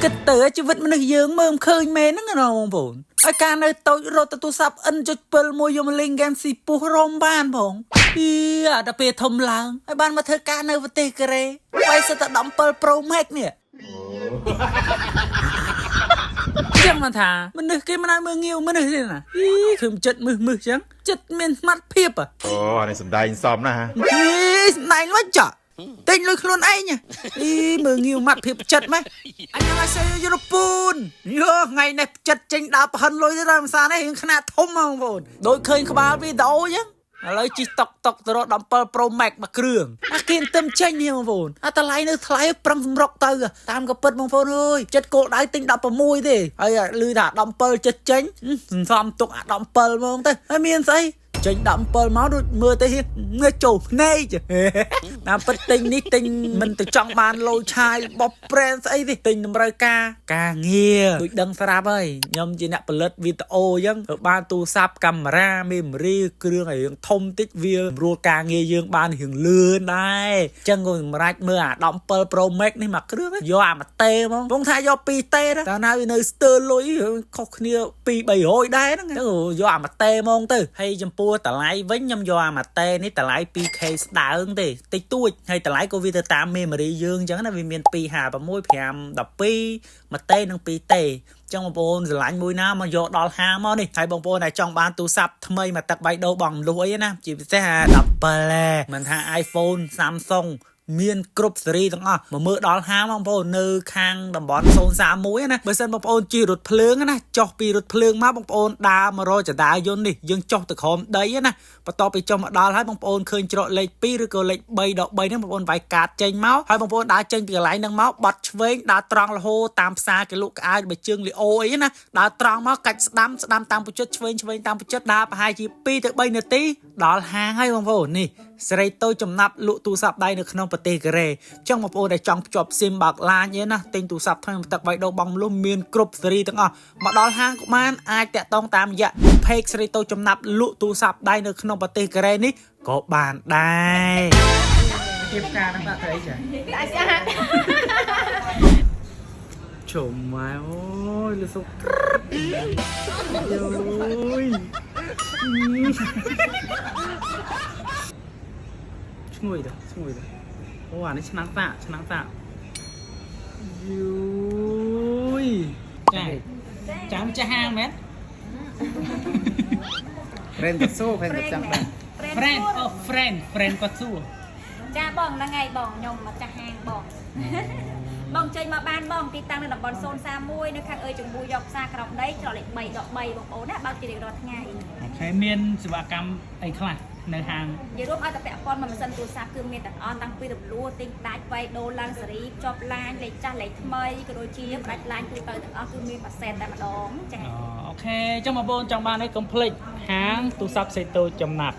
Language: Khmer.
គិតទៅជីវិតមនុស្សយើងមើលឃើញមែនហ្នឹងណាបងប្អូនឲ្យការនៅតូចរត់ទូរស័ព្ទ N.7 មួយយកមកលេងហ្គេមស៊ីពុះរំបានផងអាដល់ពេលធំឡើងហើយបានមកធ្វើការនៅប្រទេសកូរ៉េវាយសិតតែ17 Pro Max នេះចឹងមកថាមនុស្សគេមិនឲ្យមើលងាវមនុស្សទេណាឃើញចិត្តមើលចឹងចិត្តមានស្មាត់ភាពអូអានេះសំដែងសមណាស់សំដែងមិនចាតែងលុយខ្លួនឯងមើលងាវម៉ាត់ភាពចិត្តម៉េះអញឲ្យសេយរពូនយោថ្ងៃនេះចិត្តចេញដើរប្រហិនលុយទៅដល់ភាសានេះរឿងខ្នាតធំបងប្អូនដូចឃើញក្បាលវីដេអូចឹងឥឡូវជិះតុកទៅរក17 Pro Max មួយគ្រឿងគេទៅចេញនេះបងប្អូនតម្លៃនៅថ្លៃប្រឹងសម្រុកទៅតាមក៏ពិតបងប្អូនអើយចិត្តគោលដៅទិញ16ទេហើយឮថា17ចិត្តចេញសន្សំទុកអា17ហ្មងទៅហើយមានស្អីចេញ17មកដូចមើលទៅងើចូលភ្នែកតាមពិតទិញនេះទិញមិនទៅចង់បានលោឆាយបោះ brand ស្អីទេទិញតម្រូវការងារដូចដឹងស្រាប់ហើយខ្ញុំជាអ្នកផលិតវីដេអូអញ្ចឹងបានទូរស័ព្ទកាមេរ៉ា memory គ្រឿងឲ្យរឿងធំតិចវាស្រួលការងារយើងបានរឿងលឿនដែរអញ្ចឹងក៏សម្រាប់មើលអា17 Pro Max នេះមួយគ្រឿងយកអាមួយតេហ្មងបងថាយក2តេតែណាវានៅស្ទើរលុយខុសគ្នា2-300ដែរហ្នឹងយកអាមួយតេហ្មងទៅហើយចំពោះតម្លៃវិញខ្ញុំយកអាម៉ាតេនេះតម្លៃ 2K ស្ដើងទេតិចតួចហើយតម្លៃក៏វាទៅតាម memory យើងអញ្ចឹងណាវាមាន256 512ម៉ាតេនិង2តេចឹងបងប្អូនស្រឡាញ់មួយណាមកយកដល់ហាងមកនេះហើយបងប្អូនដែលចង់បានទូរស័ព្ទថ្មីមកទឹកបៃដូរបងលុះអីណាជាពិសេសអា17មិនថា iPhone Samsung មានគ្រប់ស៊េរីទាំងអស់មកមើលដល់ហាងបងប្អូននៅខាងតំបន់031ណាបើសិនបងប្អូនជិះរថភ្លើងណាចុះពីរថភ្លើងមកបងប្អូនដើរមករកចដាយន្តនេះយើងចុះទៅក្រោមដីណាបន្ទាប់ពីចុះមកដល់ហើយបងប្អូនឃើញច្រកលេខ2ឬក៏លេខ3ដល់3ហ្នឹងបងប្អូនវាយកាតចេញមកហើយបងប្អូនដើរចេញពីកន្លែងហ្នឹងមកបាត់ឆ្វេងដើរត្រង់រហូតតាមផ្សារគេលក់ក្អែកបើជើងលីអូអីណាដើរត្រង់មកកាច់ស្ដាំតាមពុជិតឆ្វេងតាមពុជិតដើរប្រហែលជា2ទៅ3នាទីដល់ហាងហើយបងប្អូននេះសេរីតូចចំណាប់លក់ទូរស័ព្ទដៃនៅក្នុងប្រទេសកូរ៉េចឹងបងប្អូនដែលចង់ភ្ជាប់ស៊ីមបើកឡានអីណាទិញទូរស័ព្ទថ្មីទឹកបៃដូរបងលុះមានគ្រប់ស៊េរីទាំងអស់មកដល់ហាងក៏បានអាចតាក់ទងតាមរយៈ page សេរីតូចចំណាប់លក់ទូរស័ព្ទដៃនៅក្នុងប្រទេសកូរ៉េនេះក៏បានដែរជាផ្កាហ្នឹងដាក់ទៅអីចាអាចស្អាតជុំមកអូយលឺសុកយោយឈ្ងុយទៅអូអានេះឆ្នាំងតាយោយចាំចាស់ហាងមែន friend ក៏ស៊ូ friend ក៏ចាំដែរ friend ក៏ស៊ូចាបងហ្នឹងហើយបងខ្ញុំមកចាស់ហាងបងបងចេញមកបានបងទីតាំងនៅតំបន់031នៅខាងអើយជំនួយយកផ្សារក្រោមដីច្រកលេខ3ដក3បងប្អូនណាបើកជារៀងរាល់ថ្ងៃអូខេមានសេវាកម្មអីខ្លះនៅហាងនិយាយរួមឲ្យតែពាក់ព័ន្ធមកម៉ាស៊ីនទូរស័ព្ទគឺមានទាំងអស់តាំងពីរំលោះទិញដាច់វាយដូរឡើងសេរីភ្ជាប់ឡាញលេខចាស់លេខថ្មីក៏ដូចជាផ្ដាច់ឡាញទូទៅទាំងអស់គឺមានមួយសែនតែម្ដងចា៎អូខេចឹងបងប្អូនចង់បានអីកុំភ្លេចហាងទូរស័ព្ទសេតូចំណាប់